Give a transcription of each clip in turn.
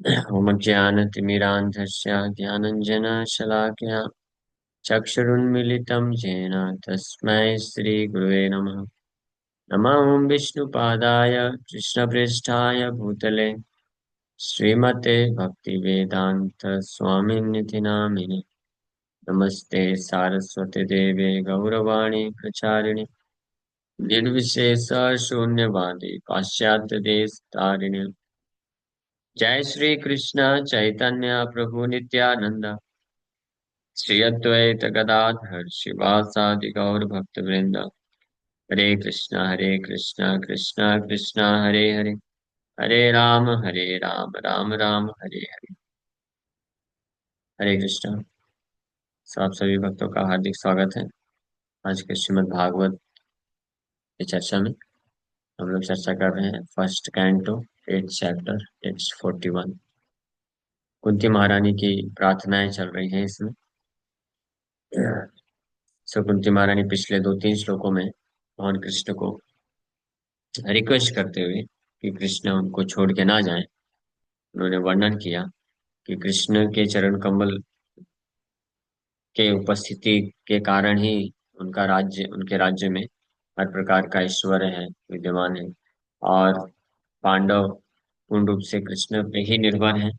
ज्ञानतिमिरान्धस्य ज्ञानञ्जनशलाकया चक्षुरुन्मिलितं येन तस्मै श्रीगुरुवे नमः। नमः ॐ विष्णुपादाय कृष्णप्रेष्ठाय भूतले श्रीमते भक्तिवेदान्त स्वामिनिधि नामिने। नमस्ते सारस्वती देवे गौरवाणी प्रचारिणे निर्विशेष शून्यवादी पाश्चात्य देश तारिणे। जय श्री कृष्ण चैतन्य प्रभु नित्यानंद श्री अद्वैत गदाधर शिवासादि गौर भक्त वृंद। हरे कृष्णा कृष्णा कृष्णा हरे हरे, हरे राम राम राम हरे हरे। हरे कृष्णा। आप सभी भक्तों का हार्दिक स्वागत है आज के श्रीमद् भागवत की चर्चा में। हम लोग चर्चा कर रहे हैं first canto 8th chapter text 41। Kunti महारानी की प्रार्थनाएं चल रही हैं इसमें। सो कुंती महारानी पिछले 2-3 श्लोकों में भगवान कृष्ण को रिक्वेस्ट करते हुए कि कृष्ण उनको छोड़ के ना जाएं, उन्होंने वर्णन किया कि कृष्ण के चरण कमल के उपस्थिति के कारण ही उनके राज्य में हर प्रकार का ऐश्वर्य है, विद्यमान है। और पांडव पूर्ण रूप से कृष्ण पे ही निर्भर हैं।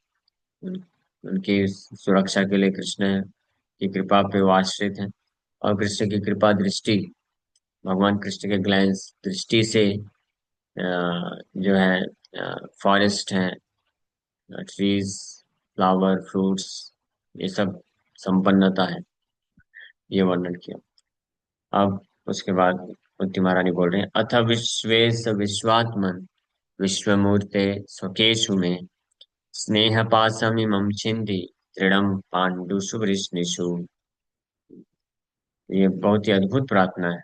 उन, उनकी सुरक्षा के लिए कृष्ण की कृपा पे वो आश्रित हैं। और कृष्ण की कृपा दृष्टि, भगवान कृष्ण के ग्लैंस दृष्टि से जो है फॉरेस्ट है, ट्रीज, फ्लावर, फ्रूट्स, ये सब संपन्नता है, ये वर्णन किया। अब उसके बाद कुंती महारानी बोल रहे हैं, अथ विश्वेश विश्वात्मन विश्वमूर्ते स्वकेशु में स्नेह पाशमिमं छिन्धि दृढ़ं पाण्डुषु वृष्णिषु। ये बहुत ही अद्भुत प्रार्थना है।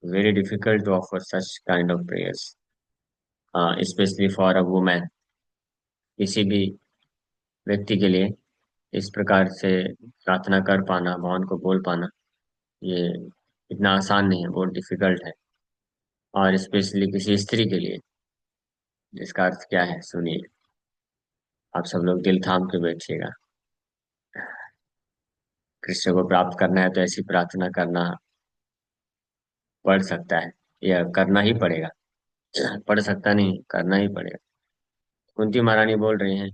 Very difficult to offer such kind of prayers, specially for a women. किसी भी व्यक्ति के लिए इस प्रकार से प्रार्थना कर पाना, भगवान को बोल पाना, ये इतना आसान नहीं है, बहुत डिफिकल्ट है। और स्पेशली किसी स्त्री के लिए। इसका अर्थ क्या है सुनिए। आप सब लोग दिल थाम के बैठिएगा। कृष्ण को प्राप्त करना है तो ऐसी प्रार्थना करना पड़ सकता है, या करना ही पड़ेगा। पढ़ सकता नहीं, करना ही पड़ेगा। कुंती महारानी बोल रही हैं,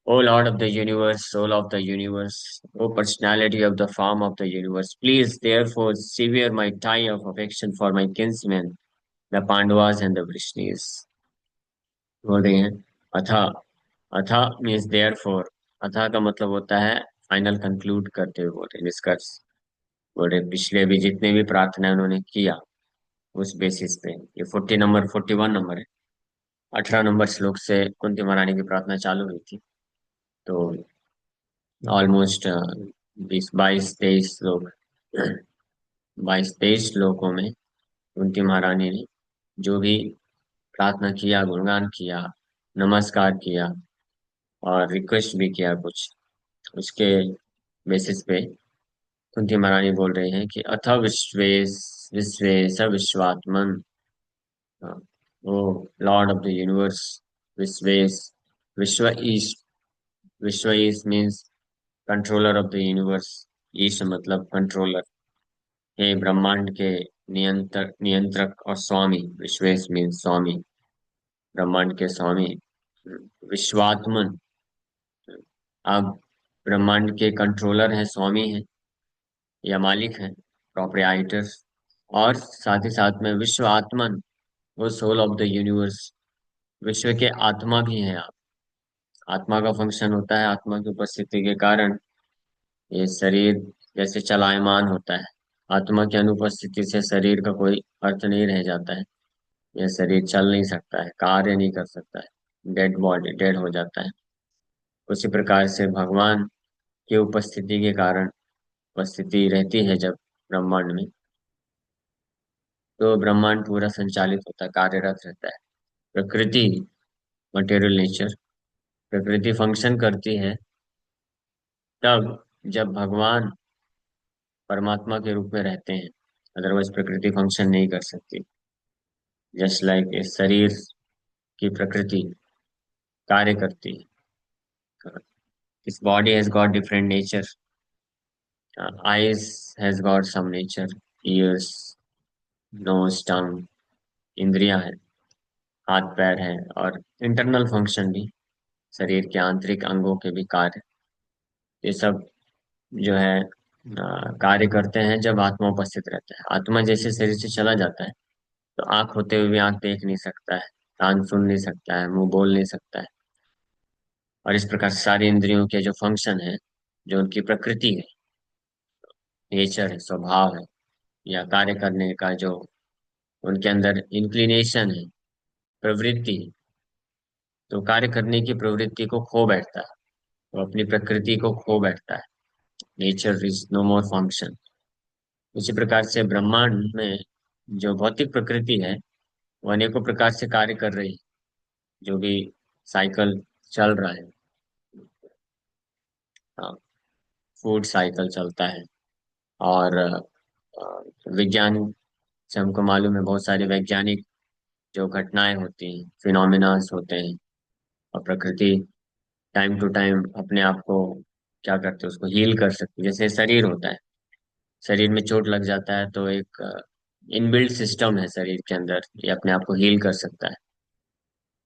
O lord of the universe, soul of the universe, O personality of the form of the universe, please therefore severe my tie of affection for my kinsmen the Pandavas and the Vrishnis. बोल रही हैं अथा। अथा मीन्स देयरफॉर। अथा का मतलब होता है फाइनल कंक्लूड करते हुए, बोल रहे निष्कर्ष। बोल रहे पिछले भी जितने भी प्रार्थना उन्होंने किया उस बेसिस पे, ये 41 नंबर है। 18 नंबर श्लोक से कुंती महारानी की प्रार्थना चालू हुई थी। तो ऑलमोस्ट 20, 22, 23 श्लोक, 22, 23 श्लोकों में कुंती महारानी ने जो भी प्रार्थना किया, गुणगान किया, नमस्कार किया और रिक्वेस्ट भी किया कुछ, उसके बेसिस पे कुंती महारानी बोल रहे हैं कि अथ विश्वेश विश्वेश विश्वात्मन, O lord of the universe, विश्वेश, विश्व ईश, विश्व ईश means controller of the universe. ईश मतलब कंट्रोलर। हे ब्रह्मांड के नियंत्रक नियंत्रक और स्वामी, विश्वेश मीन्स स्वामी, ब्रह्मांड के स्वामी। विश्वात्मन, आप ब्रह्मांड के कंट्रोलर हैं, स्वामी हैं या मालिक हैं, प्रोप्राइटर्स। और साथ ही साथ में विश्व आत्मन, वो सोल ऑफ द यूनिवर्स, विश्व के आत्मा भी हैं आप। आत्मा का फंक्शन होता है, आत्मा की उपस्थिति के कारण ये शरीर जैसे चलायमान होता है। आत्मा की अनुपस्थिति से शरीर का कोई अर्थ नहीं रह जाता है। यह शरीर चल नहीं सकता है, कार्य नहीं कर सकता है, डेड बॉडी, डेड हो जाता है। उसी प्रकार से भगवान की उपस्थिति के कारण, उपस्थिति रहती है जब ब्रह्मांड में, तो ब्रह्मांड पूरा संचालित होता है, कार्यरत रहता है। प्रकृति, मटेरियल नेचर, प्रकृति फंक्शन करती है तब जब भगवान परमात्मा के रूप में रहते हैं। अदरवाइज प्रकृति फंक्शन नहीं कर सकती। जस्ट लाइक शरीर की प्रकृति कार्य करती है, This body has got different nature. Eyes has got some nature. Ears, nose, tongue, इंद्रियां हैं, हाथ पैर हैं, और इंटरनल फंक्शन भी, शरीर के आंतरिक अंगों के भी कार्य, ये सब जो है कार्य करते हैं जब आत्मा उपस्थित रहता है। आत्मा जैसे शरीर से चला जाता है तो आंख होते हुए भी आंख देख नहीं सकता है, कान सुन नहीं सकता है, मुंह बोल नहीं सकता है। और इस प्रकार से सारी इंद्रियों के जो फंक्शन है, जो उनकी प्रकृति है, नेचर है, स्वभाव है, या कार्य करने का जो उनके अंदर इंक्लिनेशन है, प्रवृत्ति है, तो कार्य करने की प्रवृत्ति को खो बैठता है, वो अपनी प्रकृति को खो बैठता है। Nature is no more function. उसी प्रकार से ब्रह्मांड में जो भौतिक प्रकृति है वो अनेकों प्रकार से कार्य कर रही है, जो भी साइकिल चल रहा है। हाँ, फूड साइकिल चलता है, और विज्ञान से हमको मालूम है बहुत सारे वैज्ञानिक जो घटनाएं होती हैं, फिनोमिनास होते हैं, और प्रकृति टाइम टू टाइम अपने आप को क्या करते हैं, उसको हील कर सकती है। जैसे शरीर होता है, शरीर में चोट लग जाता है तो एक इनबिल्ट सिस्टम है शरीर के अंदर, ये अपने आप को हील कर सकता है।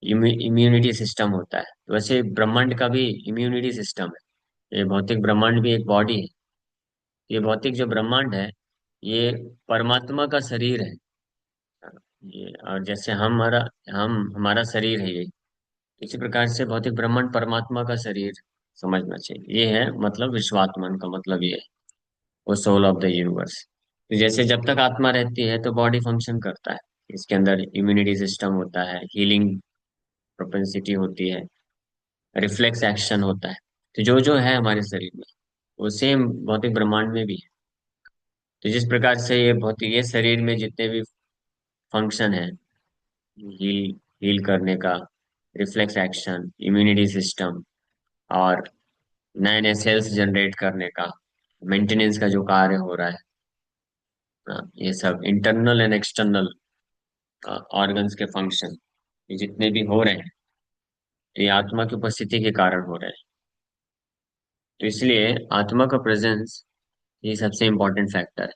इम्यूनिटी सिस्टम होता है, तो वैसे ब्रह्मांड का भी इम्यूनिटी सिस्टम है। ये भौतिक ब्रह्मांड भी एक बॉडी है। ये भौतिक जो ब्रह्मांड है, ये परमात्मा का शरीर है। ये, और जैसे हम हमारा शरीर है ये, इसी प्रकार से भौतिक ब्रह्मांड परमात्मा का शरीर समझना चाहिए। ये है मतलब विश्वात्मन का मतलब ये है, वो सोल ऑफ द यूनिवर्स। तो जैसे जब तक आत्मा रहती है तो बॉडी फंक्शन करता है, इसके अंदर इम्यूनिटी सिस्टम होता है, हीलिंग प्रोपेंसिटी होती है, रिफ्लेक्स एक्शन होता है। तो जो जो है हमारे शरीर में, वो सेम भौतिक ब्रह्मांड में भी है। तो जिस प्रकार से ये भौतिक, ये शरीर में जितने भी फंक्शन है, हील हील करने का, रिफ्लेक्स एक्शन, इम्यूनिटी सिस्टम, और नए नए सेल्स जनरेट करने का, मेंटेनेंस का जो कार्य हो रहा है, ये सब इंटरनल एंड एक्सटर्नल ऑर्गन्स के फंक्शन, ये जितने भी हो रहे हैं, ये आत्मा की उपस्थिति के कारण हो रहे हैं। तो इसलिए आत्मा का प्रेजेंस ये सबसे इम्पोर्टेंट फैक्टर है।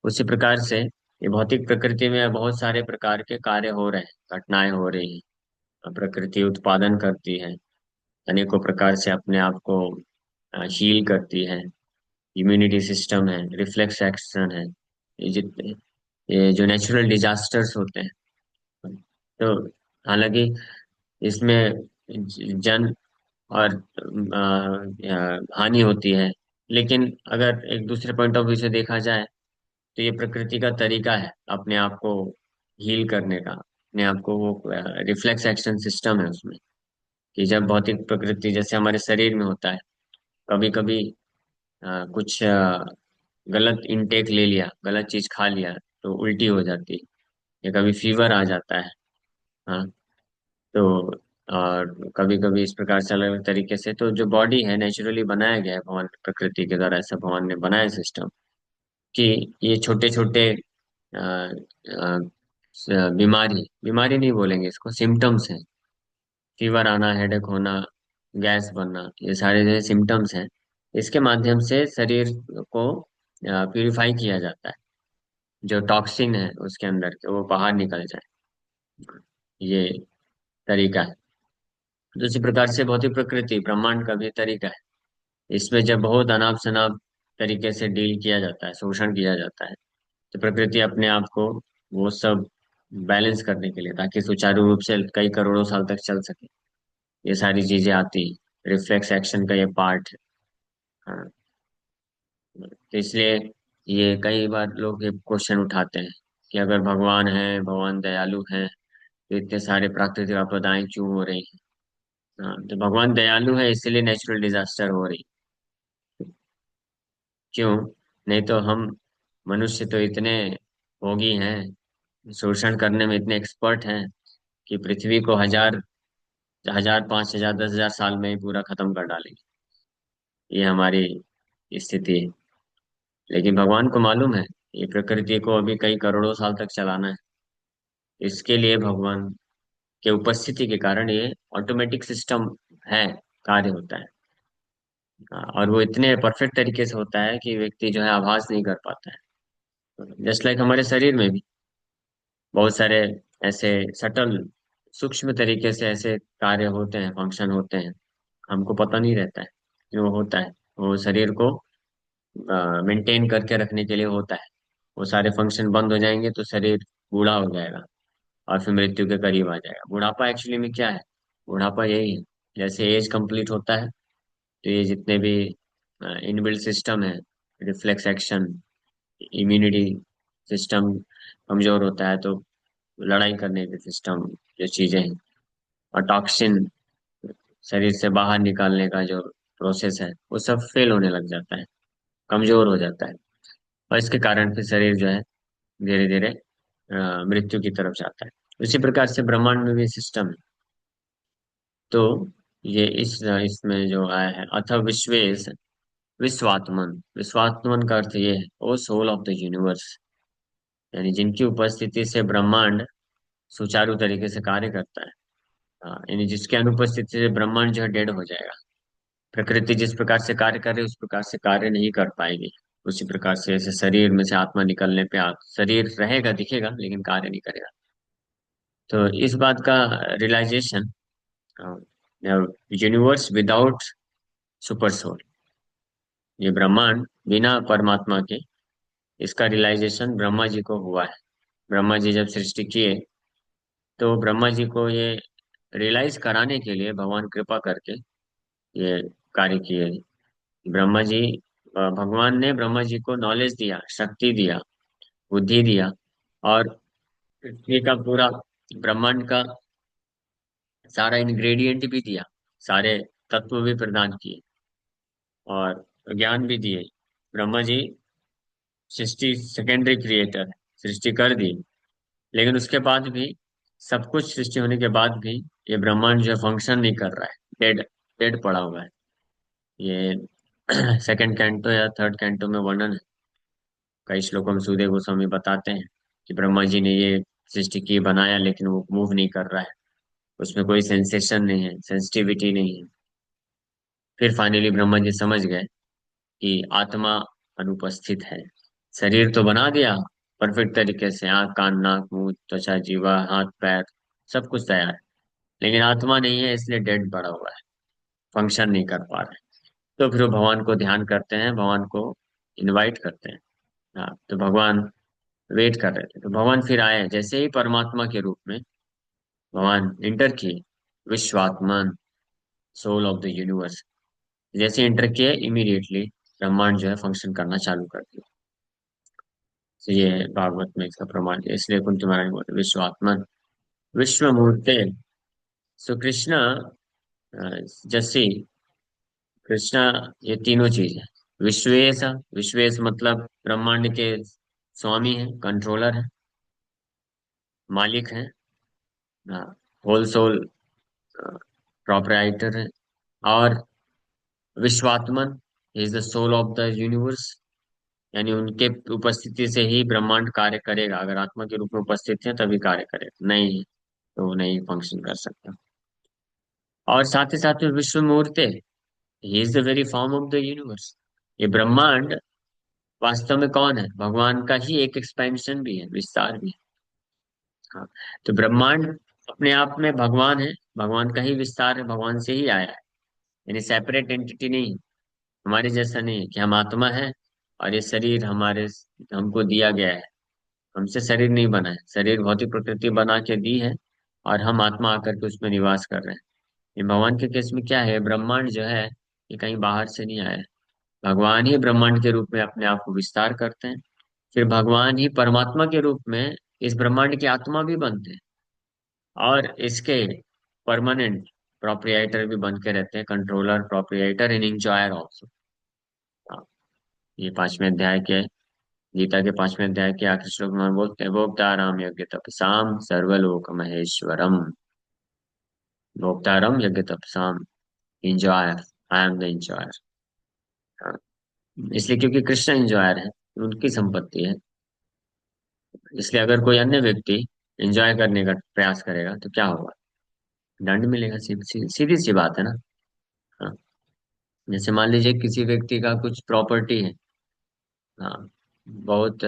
उसी प्रकार से ये भौतिक प्रकृति में बहुत सारे प्रकार के कार्य हो रहे हैं, घटनाएं हो रही हैं, प्रकृति उत्पादन करती है, अनेकों प्रकार से अपने आप को हील करती है, इम्यूनिटी सिस्टम है, रिफ्लेक्स एक्शन है, ये जितने, ये जो नेचुरल डिजास्टर्स होते हैं, तो हालांकि इसमें जन और हानि होती है, लेकिन अगर एक दूसरे पॉइंट ऑफ व्यू से देखा जाए तो ये प्रकृति का तरीका है अपने आप को हील करने का, अपने आप को, वो रिफ्लेक्स एक्शन सिस्टम है उसमें, कि जब भौतिक प्रकृति जैसे हमारे शरीर में होता है, कभी कभी कुछ गलत इनटेक ले लिया, गलत चीज खा लिया, तो उल्टी हो जाती है, या कभी फीवर आ जाता है। हाँ, तो और कभी कभी इस प्रकार से अलग अलग तरीके से, तो जो बॉडी है नेचुरली बनाया गया है भगवान प्रकृति के द्वारा, ऐसा भगवान ने बनाया सिस्टम कि ये छोटे छोटे बीमारी, बीमारी नहीं बोलेंगे इसको, सिम्टम्स हैं। फीवर आना, हेडेक होना, गैस बनना, ये सारे जो सिम्टम्स हैं, इसके माध्यम से शरीर को प्यूरिफाई किया जाता है, जो टॉक्सिन है उसके अंदर के वो बाहर निकल जाए, ये तरीका है। तो इसी प्रकार से भौतिक प्रकृति ब्रह्मांड का भी तरीका है। इसमें जब बहुत अनाप शनाप तरीके से डील किया जाता है, शोषण किया जाता है, तो प्रकृति अपने आप को वो सब बैलेंस करने के लिए, ताकि सुचारू रूप से कई करोड़ों साल तक चल सके, ये सारी चीजें आती, रिफ्लेक्स एक्शन का ये पार्ट है। हाँ, तो इसलिए ये कई बार लोग ये क्वेश्चन उठाते हैं कि अगर भगवान है, भगवान दयालु है, तो इतने सारे प्राकृतिक आपदाएं क्यों हो रही हैं? हाँ, तो भगवान दयालु है इसलिए नेचुरल डिजास्टर हो रही, क्यों? नहीं तो हम मनुष्य तो इतने भोगी हैं, शोषण करने में इतने एक्सपर्ट हैं, कि पृथ्वी को हजार हजार, 5,000, 10,000 साल में ही पूरा खत्म कर डालेंगे। ये हमारी स्थिति है। लेकिन भगवान को मालूम है ये प्रकृति को अभी कई करोड़ों साल तक चलाना है। इसके लिए भगवान के उपस्थिति के कारण ये ऑटोमेटिक सिस्टम है, कार्य होता है। और वो इतने परफेक्ट तरीके से होता है कि व्यक्ति जो है आभास नहीं कर पाता है। जस्ट लाइक हमारे शरीर में भी बहुत सारे ऐसे सटल सूक्ष्म तरीके से ऐसे कार्य होते हैं, फंक्शन होते हैं, हमको पता नहीं रहता है कि वो होता है। वो शरीर को मेंटेन करके रखने के लिए होता है। वो सारे फंक्शन बंद हो जाएंगे तो शरीर बूढ़ा हो जाएगा और फिर मृत्यु के करीब आ जाएगा। बुढ़ापा एक्चुअली में क्या है? बुढ़ापा यही है, जैसे एज कंप्लीट होता है तो ये जितने भी इनबिल्ट सिस्टम है, रिफ्लेक्स एक्शन, इम्यूनिटी सिस्टम कमजोर होता है, तो लड़ाई करने के सिस्टम जो चीजें हैं, और टॉक्सिन शरीर से बाहर निकालने का जो प्रोसेस है, वो सब फेल होने लग जाता है, कमजोर हो जाता है। और इसके कारण फिर शरीर जो है धीरे धीरे मृत्यु की तरफ जाता है। उसी प्रकार से ब्रह्मांड में भी सिस्टम है। तो ये इसमें जो आया है, अथ विश्वेश विश्वात्मन। विश्वात्मन का अर्थ ये है, O soul of the universe, यानी जिनकी उपस्थिति से ब्रह्मांड सुचारू तरीके से कार्य करता है। यानी जिसके अनुपस्थिति से ब्रह्मांड जो है डेड हो जाएगा। प्रकृति जिस प्रकार से कार्य कर रही है उस प्रकार से कार्य नहीं कर पाएगी। उसी प्रकार से ऐसे शरीर में से आत्मा निकलने पे शरीर रहेगा, दिखेगा, लेकिन कार्य नहीं करेगा। तो इस बात का realisation, universe without super soul, ये ब्रह्मांड बिना परमात्मा के, इसका रियलाइजेशन ब्रह्मा जी को हुआ है। ब्रह्मा जी जब सृष्टि किए तो ब्रह्मा जी को ये रियलाइज कराने के लिए भगवान कृपा करके ये कार्य किए। ब्रह्मा जी, भगवान ने ब्रह्मा जी को नॉलेज दिया, शक्ति दिया, बुद्धि दिया, और पृथ्वी का पूरा, ब्रह्मांड का सारा इंग्रेडिएंट भी दिया, सारे तत्व भी प्रदान किए और ज्ञान भी दिए। ब्रह्मा जी सृष्टि सेकेंडरी क्रिएटर है, सृष्टि कर दी, लेकिन उसके बाद भी, सब कुछ सृष्टि होने के बाद भी, ये ब्रह्मांड जो है फंक्शन नहीं कर रहा है, डेड, डेड पड़ा हुआ है। ये सेकंड कैंटो या थर्ड कैंटो में वर्णन है। कई श्लोकों में सुदेव गोस्वामी बताते हैं कि ब्रह्मा जी ने ये सृष्टि की, बनाया, लेकिन वो मूव नहीं कर रहा है, उसमें कोई सेंसेशन नहीं है, सेंसिटिविटी नहीं है। फिर फाइनली ब्रह्मा जी समझ गए कि आत्मा अनुपस्थित है। शरीर तो बना दिया परफेक्ट तरीके से, आंख, कान, नाक, मुंह, त्वचा, जीवा, हाथ, पैर, सब कुछ तैयार है, लेकिन आत्मा नहीं है, इसलिए डेड पड़ा हुआ है, फंक्शन नहीं कर पा रहा है। तो फिर वो भगवान को ध्यान करते हैं, भगवान को इनवाइट करते हैं। हाँ, तो भगवान वेट कर रहे थे, तो भगवान फिर आए, जैसे ही परमात्मा के रूप में भगवान इंटर किए, विश्वात्मान, सोल ऑफ द यूनिवर्स, जैसे इंटर किए इमीडिएटली ब्रह्मांड जो है फंक्शन करना चालू कर दिया। तो ये है भागवत में इसका प्रमाण है। इसलिए कुंती महाराज बोलते विश्वात्मन विश्व मूर्ते। सो कृष्णा, जैसे कृष्णा, ये तीनों चीज है। विश्वेश, विश्वेश मतलब ब्रह्मांड के स्वामी है, कंट्रोलर है, मालिक है, होल सोल प्रोपराइटर है। और विश्वात्मन is the soul of the universe, यानी उनके उपस्थिति से ही ब्रह्मांड कार्य करेगा। अगर आत्मा के रूप में उपस्थित है तभी कार्य करेगा, नहीं है तो वो नहीं फंक्शन कर सकता। और साथ ही साथ में विश्व मूर्ते, he is the very form of the universe. ये ब्रह्मांड वास्तव में कौन है? भगवान का ही एक एक्सपेंशन भी है, विस्तार भी है। हाँ, तो ब्रह्मांड अपने आप में भगवान है, भगवान का ही विस्तार है, भगवान से ही आया है, यानी सेपरेट एंटिटी नहीं, हमारे जैसा नहीं है कि हम आत्मा है और ये शरीर हमारे, हमको दिया गया है। हमसे शरीर नहीं बना है, शरीर भौतिक प्रकृति बना के दी है और हम आत्मा आकर के उसमें निवास कर रहे हैं। ये भगवान के केस में क्या है, ब्रह्मांड जो है ये कहीं बाहर से नहीं आया है। भगवान ही ब्रह्मांड के रूप में अपने आप को विस्तार करते हैं, फिर भगवान ही परमात्मा के रूप में इस ब्रह्मांड की आत्मा भी बनते हैं, और इसके परमानेंट प्रोप्रिएटर भी बन के रहते हैं, कंट्रोलर, प्रोप्रिएटर इन इंजॉयर ऑल्सो। ये पांचवें अध्याय के, गीता के पांचवें अध्याय के आखिरी श्लोक में बोलते हैं, भोक्ताराम यज्ञ तपसाम सर्वलोक महेश्वरम। भोक्तारम यज्ञ तपसाम, enjoyer, I am the enjoyer. इसलिए क्योंकि कृष्ण इंजॉयर है, उनकी संपत्ति है। इसलिए अगर कोई अन्य व्यक्ति एंजॉय करने का प्रयास करेगा तो क्या होगा? दंड मिलेगा, सीधी सी बात है ना। जैसे मान लीजिए किसी व्यक्ति का कुछ प्रॉपर्टी है। हाँ। बहुत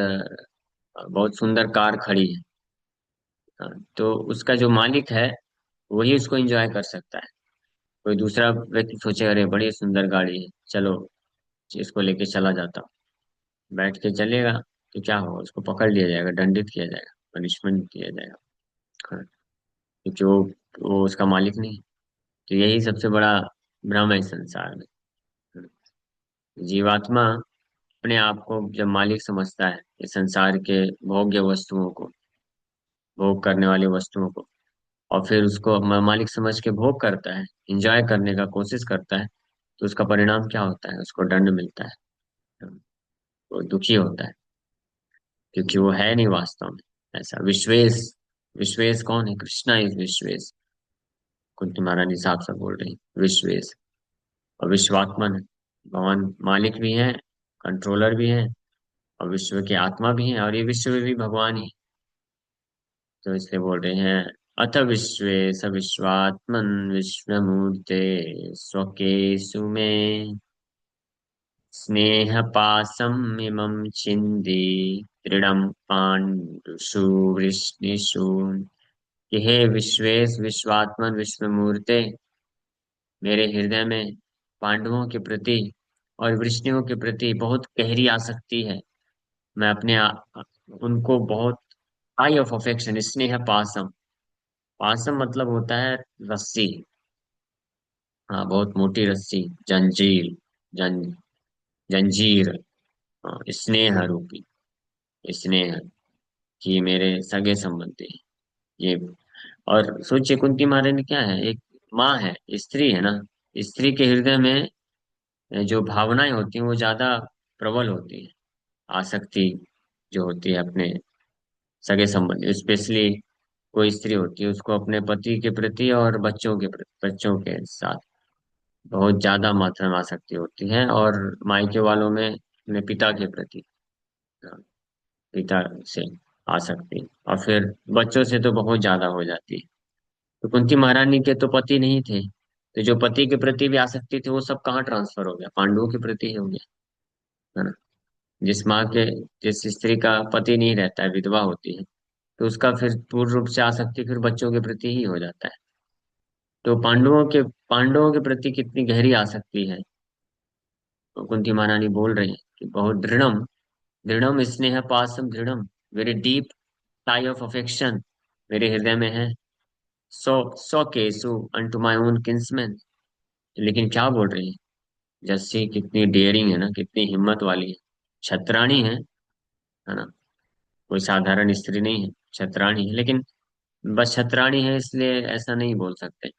बहुत सुंदर कार खड़ी है। हाँ, तो उसका जो मालिक है वही उसको एंजॉय कर सकता है। कोई दूसरा व्यक्ति सोचे अरे बड़ी सुंदर गाड़ी है, चलो इसको लेके चला जाता हूँ। बैठ के चलेगा तो क्या होगा, उसको पकड़ लिया जाएगा, दंडित किया जाएगा, पनिशमेंट दिया जाएगा। हाँ, क्योंकि वो उसका मालिक नहीं। तो यही सबसे बड़ा भ्रम है इस संसार में। जीवात्मा अपने आप को जब मालिक समझता है इस संसार के भोग्य वस्तुओं को, भोग करने वाली वस्तुओं को, और फिर उसको मालिक समझ के भोग करता है, इंजॉय करने का कोशिश करता है, तो उसका परिणाम क्या होता है, उसको दंड मिलता है। वो दुखी होता है, क्योंकि वो है नहीं वास्तव में ऐसा। विश्वेश, विश्वेश कौन है? कृष्णा इज विश्वेश। कुंती महारानी साहब सब बोल रही विश्वेश। और विश्वात्मन है, भगवान मालिक भी है, कंट्रोलर भी है, और विश्व की आत्मा भी है, और ये विश्व भी भगवान ही। तो इसलिए बोल रहे हैं, अथ विश्वे स विश्वात्मन विश्वमूर्ते स्वकेशु में स्नेह पासम इमं छिन्दी दृढ़ं पाण्डुषु वृष्णिषु। कि हे विश्वेश विश्वात्मन विश्वमूर्ते, मेरे हृदय में पांडवों के प्रति और वृष्णियों के प्रति बहुत गहरी आसक्ति है। मैं उनको बहुत हाई ऑफ अफेक्शन, स्नेह पासम। पासम मतलब होता है रस्सी। हाँ, बहुत मोटी रस्सी, जंजीर, जं जंजीर। हाँ, स्नेह रूपी स्नेह, कि मेरे सगे संबंधी ये। और सोचिए कुंती महारानी क्या है, एक माँ है, स्त्री है ना। स्त्री के हृदय में जो भावनाएं होती हैं वो ज्यादा प्रबल होती है। आसक्ति जो होती है अपने सगे संबंधी, स्पेशली कोई स्त्री होती है उसको अपने पति के प्रति और बच्चों के प्रति, बच्चों के साथ बहुत ज्यादा मात्रा में आसक्ति होती है। और मायके वालों में अपने पिता के प्रति, पिता से आसक्ति, और फिर बच्चों से तो बहुत ज्यादा हो जाती है। तो कुंती महारानी के तो पति नहीं थे, तो जो पति के प्रति भी आसक्ति थी वो सब कहाँ ट्रांसफर हो गया, पांडवों के प्रति ही हो गया, है ना। जिस माँ के जिस स्त्री का पति नहीं रहता है, विधवा होती है, तो उसका फिर पूर्ण रूप से आसक्ति फिर बच्चों के प्रति ही हो जाता है। तो पांडवों के प्रति कितनी गहरी आसक्ति है, तो कुंती महारानी बोल रही है कि बहुत दृढ़म, दृढ़म स्नेह पासम दृढ़म, very deep tie of affection मेरे हृदय में है। सो सो केसु अनटू माय ओन किंसमैन। लेकिन क्या बोल रही है, जस्सी कितनी डेयरिंग है ना, कितनी हिम्मत वाली है। छत्राणी है ना, कोई साधारण स्त्री नहीं है, छत्राणी है। लेकिन बस छत्राणी है इसलिए ऐसा नहीं बोल सकते,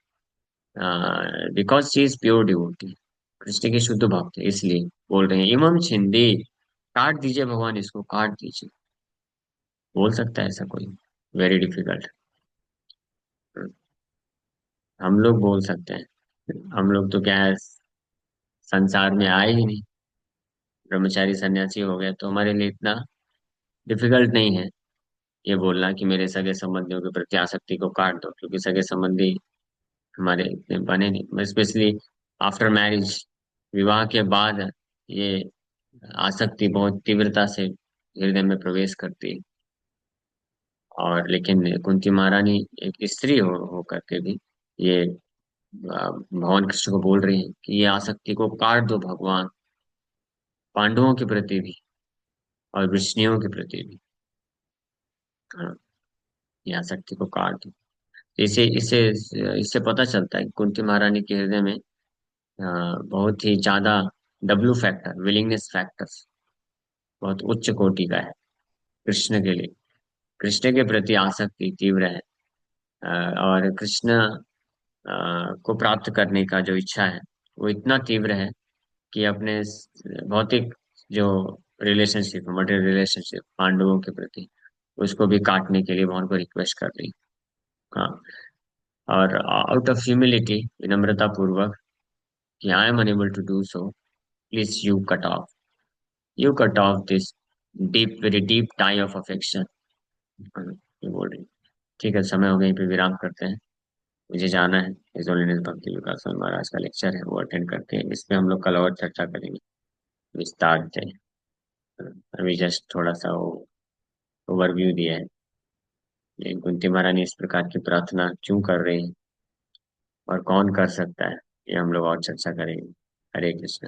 because she is pure devotee, Krishna की शुद्ध भक्त है, इसलिए बोल रहे हैं इमम छिंदी, काट दीजिए भगवान, इसको काट दीजिए। बोल सकता है ऐसा कोई? Very difficult. हम लोग बोल सकते हैं, हम लोग तो क्या है, संसार में आए ही नहीं, ब्रह्मचारी सन्यासी हो गए, तो हमारे लिए इतना डिफिकल्ट नहीं है ये बोलना कि मेरे सगे संबंधियों के प्रति आसक्ति को काट दो, क्योंकि सगे संबंधी हमारे इतने बने नहीं, स्पेशली आफ्टर मैरिज, विवाह के बाद ये आसक्ति बहुत तीव्रता से हृदय में प्रवेश करती है। और लेकिन कुंती महारानी एक स्त्री हो करके भी ये भगवान कृष्ण को बोल रही है कि ये आसक्ति को काट दो भगवान, पांडवों के प्रति भी और वृष्णियों के प्रति भी। हाँ, ये आसक्ति को काट दो। इसे इसे इससे पता चलता है कि कुंती महारानी के हृदय में बहुत ही ज्यादा डब्ल्यू फैक्टर, विलिंगनेस फैक्टर बहुत उच्च कोटि का है कृष्ण के लिए। कृष्ण के प्रति आसक्ति तीव्र है। और कृष्ण को प्राप्त करने का जो इच्छा है वो इतना तीव्र है कि अपने भौतिक जो रिलेशनशिप, मटेरियल रिलेशनशिप पांडवों के प्रति, उसको भी काटने के लिए भगवान को रिक्वेस्ट कर रही। हाँ। और आउट ऑफ ह्यूमिलिटी, विनम्रता पूर्वक, कि I am unable to do so, please you cut off this deep, very deep tie of affection. ये बोल रही। ठीक है, समय हो गया, यहीं पे विराम करते हैं। मुझे जाना है, हिज होलीनेस भक्ति विकास स्वामी महाराज का लेक्चर है, वो अटेंड करके इस पे हम लोग कल और चर्चा करेंगे विस्तार से। अभी जस्ट थोड़ा सा वो ओवरव्यू दिया है, ये कुंती महारानी इस प्रकार की प्रार्थना क्यों कर रही है और कौन कर सकता है, ये हम लोग और चर्चा करेंगे। हरे कृष्ण।